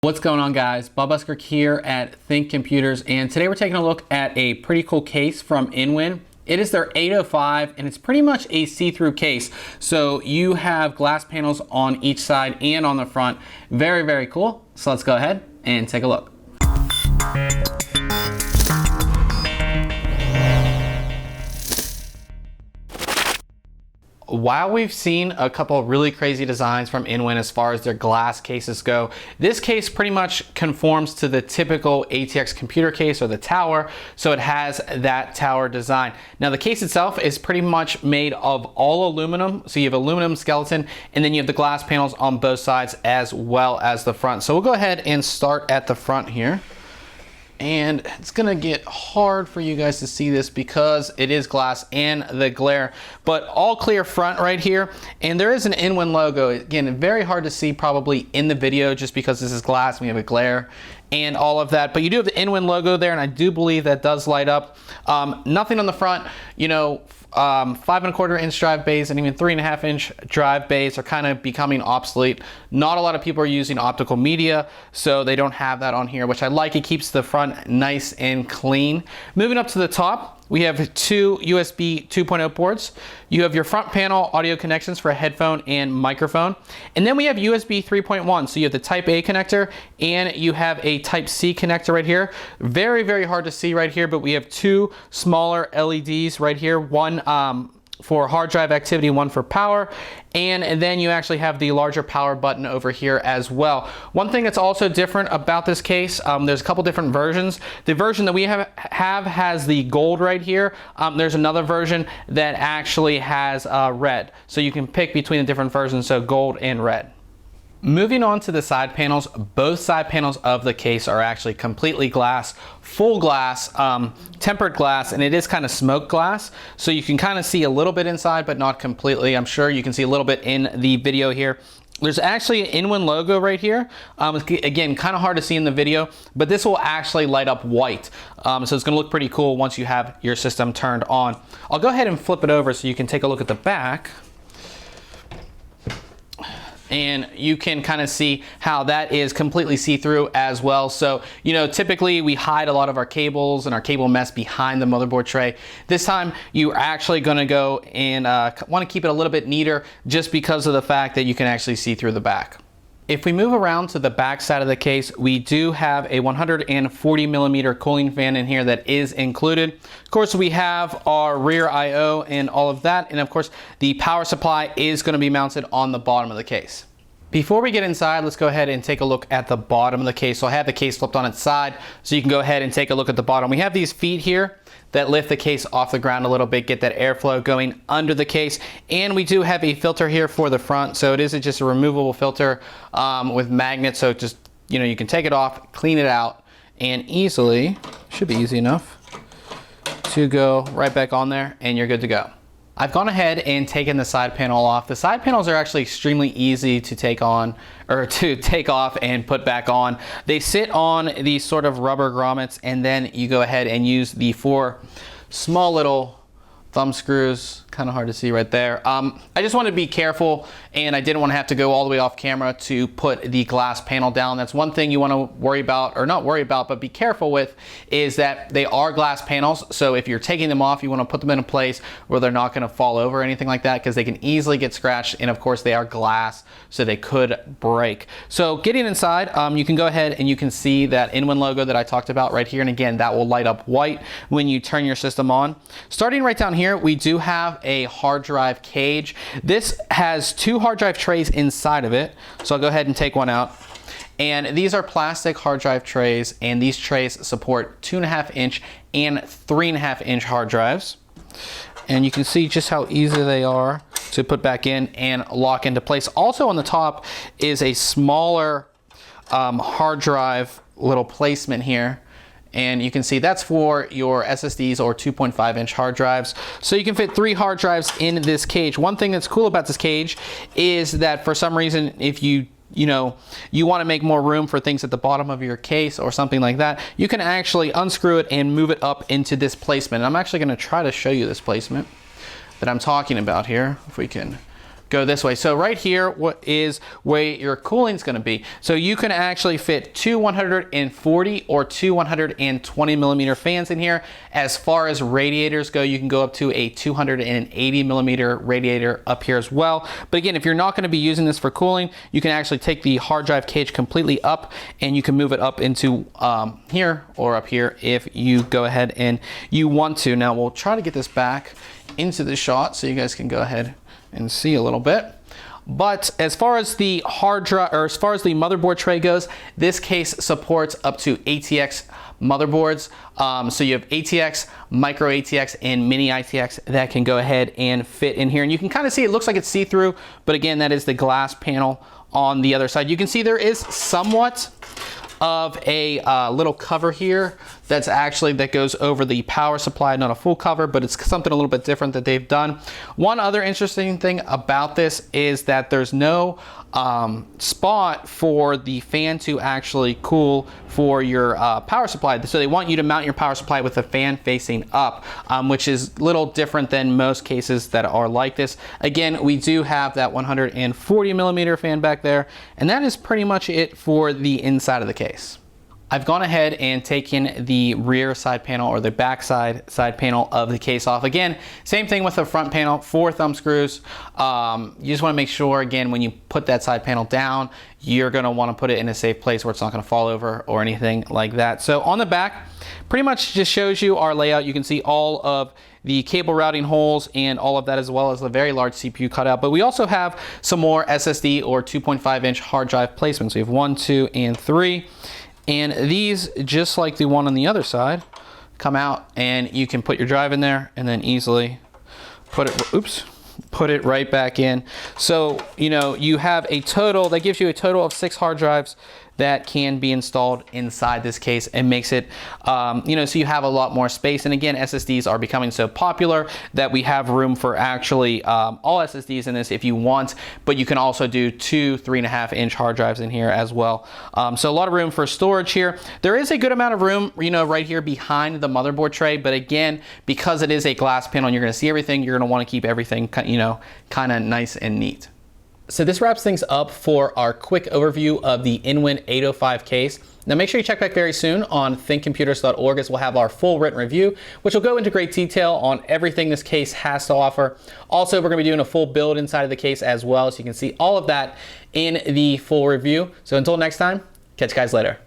What's going on, guys? Bob Busker here at ThinkComputers, and today we're taking a look at a pretty cool case from Inwin. It is their 805, and it's pretty much a see-through case. So you have glass panels on each side and on the front. Very, very cool. So let's go ahead and take a look. While we've seen a couple of really crazy designs from Inwin as far as their glass cases go, this case pretty much conforms to the typical ATX computer case or the tower, so it has that tower design. Now the case itself is pretty much made of all aluminum, so you have aluminum skeleton and then you have the glass panels on both sides as well as the front. So we'll go ahead and start at the front here. And it's gonna get hard for you guys to see this because it is glass and the glare, but all clear front right here. And there is an Inwin logo. Again, very hard to see probably in the video just because this is glass and we have a glare and all of that. But you do have the Inwin logo there, and I do believe that does light up. Nothing on the front, you know, 5¼ inch drive bays and even 3½ inch drive bays are kind of becoming obsolete. Not a lot of people are using optical media, so they don't have that on here, which I like. It keeps the front nice and clean. Moving up to the top, we have two USB 2.0 ports. You have your front panel audio connections for a headphone and microphone. And then we have USB 3.1. So you have the Type A connector and you have a Type C connector right here. Very, very hard to see right here, but we have two smaller LEDs right here. One for hard drive activity, one for power, and then you actually have the larger power button over here as well. One thing that's also different about this case, there's a couple different versions. The version that we have has the gold right here. There's another version that actually has red, so you can pick between the different versions, so gold and red. Moving on to the side panels, both side panels of the case are actually completely glass, full glass, tempered glass, and it is kind of smoked glass. So you can kind of see a little bit inside, but not completely. I'm sure you can see a little bit in the video here. There's actually an Inwin logo right here. Again, kind of hard to see in the video, but this will actually light up white. So it's gonna look pretty cool once you have your system turned on. I'll go ahead and flip it over so you can take a look at the back. And you can kind of see how that is completely see-through as well. So, you know, typically we hide a lot of our cables and our cable mess behind the motherboard tray. This time you're actually gonna go and wanna keep it a little bit neater just because of the fact that you can actually see through the back. If we move around to the back side of the case, we do have a 140mm cooling fan in here that is included. Of course, we have our rear I/O and all of that. And of course, the power supply is going to be mounted on the bottom of the case. Before we get inside, let's go ahead and take a look at the bottom of the case. So I have the case flipped on its side, so you can go ahead and take a look at the bottom. We have these feet here that lift the case off the ground a little bit, get that airflow going under the case. And we do have a filter here for the front. So it is just a removable filter with magnets. So just, you know, you can take it off, clean it out, and easily, should be easy enough, to go right back on there and you're good to go. I've gone ahead and taken the side panel off. The side panels are actually extremely easy to take on, or to take off and put back on. They sit on these sort of rubber grommets, and then you go ahead and use the 4 small little thumb screws. Kind of hard to see right there. I just want to be careful, and I didn't want to have to go all the way off camera to put the glass panel down. That's one thing you want to worry about, or not worry about, but be careful with, is that they are glass panels. So if you're taking them off, you want to put them in a place where they're not going to fall over or anything like that, because they can easily get scratched, and of course they are glass, so they could break. So getting inside, you can go ahead and you can see that Inwin logo that I talked about right here, and again, that will light up white when you turn your system on. Starting right down here, we do have a hard drive cage. This has 2 hard drive trays inside of it. So I'll go ahead and take one out. And these are plastic hard drive trays, and these trays support 2½ inch and 3½ inch hard drives. And you can see just how easy they are to put back in and lock into place. Also on the top is a smaller hard drive little placement here. And you can see that's for your SSDs or 2.5 inch hard drives. So you can fit 3 hard drives in this cage. One thing that's cool about this cage is that for some reason, if you want to make more room for things at the bottom of your case or something like that, you can actually unscrew it and move it up into this placement. And I'm actually going to try to show you this placement that I'm talking about here. If we can go this way. So right here, what is where your cooling is going to be. So you can actually fit two 140 or two 120 millimeter fans in here. As far as radiators go, you can go up to a 280 millimeter radiator up here as well. But again, if you're not going to be using this for cooling, you can actually take the hard drive cage completely up, and you can move it up into here or up here if you go ahead and you want to. Now we'll try to get this back into the shot so you guys can go ahead and see a little bit. But as far as the hard drive, or as far as the motherboard tray goes, this case supports up to ATX motherboards. So you have ATX, micro ATX, and mini ITX that can go ahead and fit in here. And you can kind of see it looks like it's see-through, but again, that is the glass panel on the other side. You can see there is somewhat of a little cover here that goes over the power supply, not a full cover, but it's something a little bit different that they've done. One other interesting thing about this is that there's no spot for the fan to actually cool for your power supply. So they want you to mount your power supply with the fan facing up, which is a little different than most cases that are like this. Again, we do have that 140 millimeter fan back there, and that is pretty much it for the inside of the case. I've gone ahead and taken the rear side panel, or the back side panel of the case off. Again, same thing with the front panel, 4 thumb screws. You just want to make sure, again, when you put that side panel down, you're going to want to put it in a safe place where it's not going to fall over or anything like that. So on the back, pretty much just shows you our layout. You can see all of the cable routing holes and all of that, as well as the very large CPU cutout. But we also have some more SSD or 2.5 inch hard drive placements. We have 1, 2, and 3. And these, just like the one on the other side, come out and you can put your drive in there and then easily put it right back in. So, you know, you have a total, that gives you a total of 6 hard drives that can be installed inside this case, and makes it, you know, so you have a lot more space. And again, SSDs are becoming so popular that we have room for actually all SSDs in this if you want, but you can also do 2 3.5 inch hard drives in here as well. So a lot of room for storage here. There is a good amount of room, you know, right here behind the motherboard tray, but again, because it is a glass panel and you're going to see everything, you're going to want to keep everything, you know, kind of nice and neat. So this wraps things up for our quick overview of the Inwin 805 case. Now make sure you check back very soon on ThinkComputers.org, as we'll have our full written review, which will go into great detail on everything this case has to offer. Also, we're going to be doing a full build inside of the case as well, so you can see all of that in the full review. So until next time, catch you guys later.